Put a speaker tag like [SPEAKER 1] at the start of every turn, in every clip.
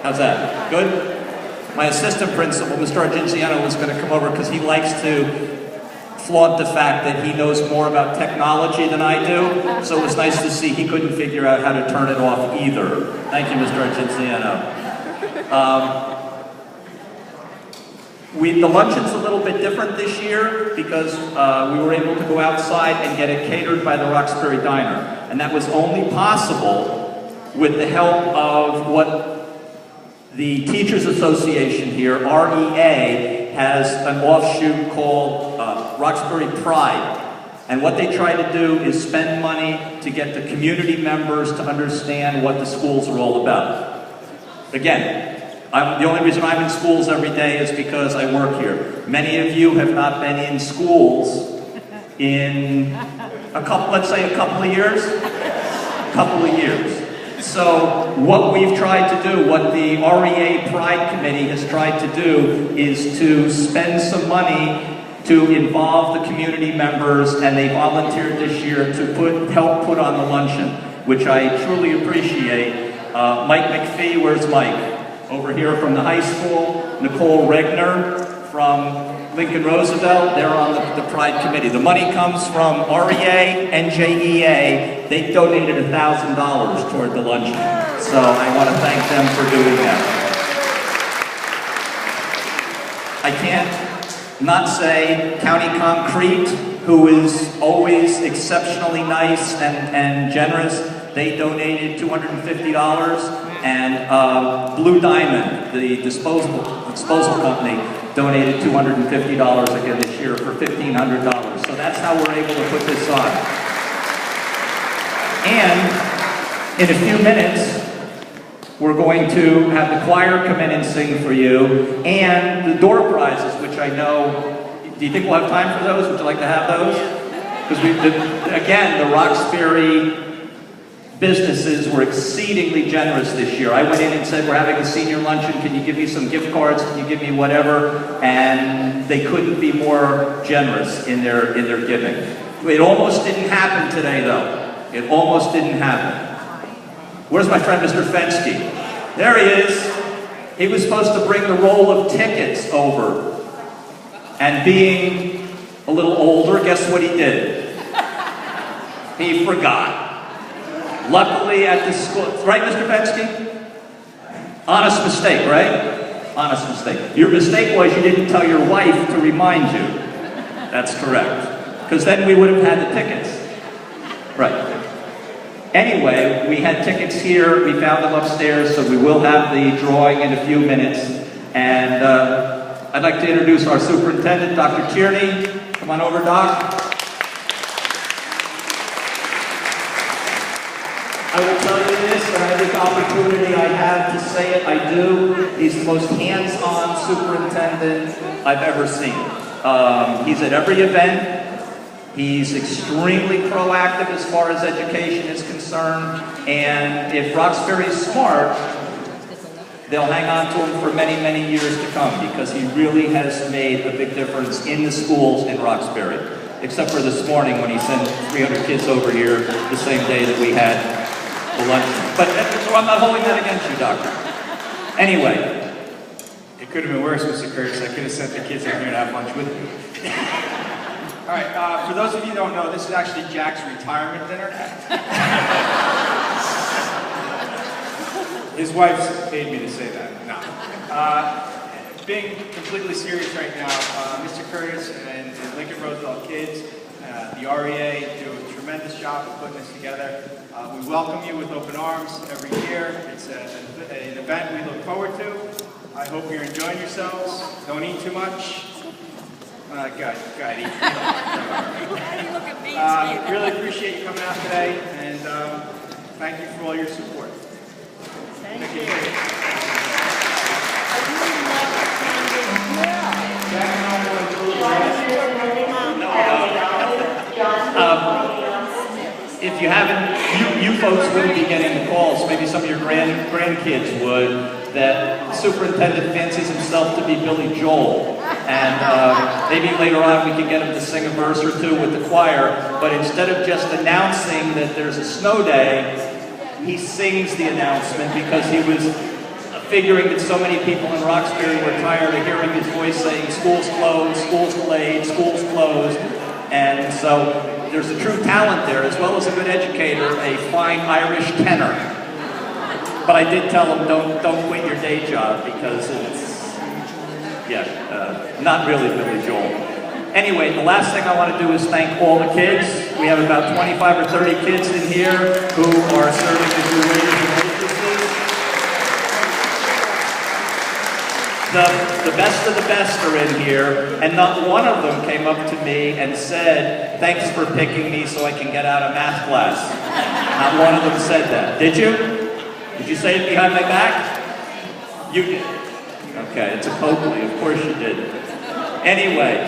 [SPEAKER 1] How's that? Good? My assistant principal, Mr. Argenziano, was going to come over because he likes to flaunt the fact that he knows more about technology than I do. So it was nice to see he couldn't figure out how to turn it off either. Thank you, Mr. Argenziano. The luncheon's a little bit different this year because we were able to go outside and get it catered by the Roxbury Diner. And that was only possible with the help of what the Teachers Association here, REA, has an offshoot called Roxbury Pride. And what they try to do is spend money to get the community members to understand what the schools are all about. Again, the only reason I'm in schools every day is because I work here. Many of you have not been in schools in let's say a couple of years? A couple of years. So what we've tried to do, what the REA Pride Committee has tried to do, is to spend some money to involve the community members, and they volunteered this year to help put on the luncheon, which I truly appreciate. Mike McPhee, where's Mike? Over here from the high school. Nicole Regner from Lincoln Roosevelt, they're on the Pride Committee. The money comes from REA and JEA. They donated $1,000 toward the luncheon. So I want to thank them for doing that. I can't not say County Concrete, who is always exceptionally nice and generous. They donated $250. And Blue Diamond, the disposal company, donated $250 again this year for $1,500. So that's how we're able to put this on. And in a few minutes, we're going to have the choir come in and sing for you, and the door prizes, which I know, do you think we'll have time for those? Would you like to have those? Because again, the Roxbury businesses were exceedingly generous this year. I went in and said, we're having a senior luncheon, can you give me some gift cards, can you give me whatever? And they couldn't be more generous in their giving. It almost didn't happen today though. It almost didn't happen. Where's my friend Mr. Fensky? There he is. He was supposed to bring the roll of tickets over. And being a little older, guess what he did? He forgot. Luckily at the school, right Mr. Fensky? Honest mistake, right? Honest mistake. Your mistake was you didn't tell your wife to remind you. That's correct. Because then we would have had the tickets. Right. Anyway, we had tickets here, we found them upstairs, so we will have the drawing in a few minutes. And I'd like to introduce our superintendent, Dr. Tierney. Come on over, Doc. I will tell you this, and every opportunity I have to say it, I do. He's the most hands-on superintendent I've ever seen. He's at every event. He's extremely proactive as far as education is concerned. And if Roxbury is smart, they'll hang on to him for many, many years to come because he really has made a big difference in the schools in Roxbury. Except for this morning when he sent 300 kids over here the same day that we had the luncheon. But so I'm not holding that against you, Doctor. Anyway.
[SPEAKER 2] It could have been worse, Mr. Curtis. I could have sent the kids in here to have lunch with me. All right, for those of you who don't know, this is actually Jack's retirement dinner. His wife's paid me to say that. No. Being completely serious right now, Mr. Curtis and Lincoln Roosevelt kids, the REA do a tremendous job of putting this together. We welcome you with open arms every year. It's an event we look forward to. I hope you're enjoying yourselves. Don't eat too much. God, eat. Really appreciate you coming out today, and thank you for all your support. Thank you.
[SPEAKER 1] If you haven't, you folks wouldn't be getting the calls. Maybe some of your grandkids would. That superintendent fancies himself to be Billy Joel. And maybe later on we can get him to sing a verse or two with the choir, but instead of just announcing that there's a snow day, he sings the announcement because he was figuring that so many people in Roxbury were tired of hearing his voice saying, "School's closed, school's delayed, school's closed." And so there's a true talent there, as well as a good educator, a fine Irish tenor. But I did tell him, don't quit your day job, because it's, not really Billy Joel. Anyway, the last thing I want to do is thank all the kids. We have about 25 or 30 kids in here who are serving as your waiters and waitresses. The best of the best are in here, and not one of them came up to me and said, "Thanks for picking me so I can get out of math class." Not one of them said that. Did you? Did you say it behind my back? You did. Okay, it's a Coakley. Of course you did. Anyway,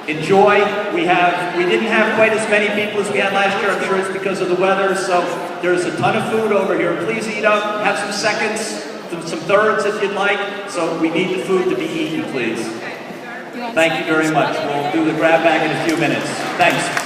[SPEAKER 1] enjoy. We didn't have quite as many people as we had last year. I'm sure it's because of the weather. So there's a ton of food over here. Please eat up. Have some seconds, some thirds if you'd like. So we need the food to be eaten, please. Thank you very much. We'll do the grab bag in a few minutes. Thanks.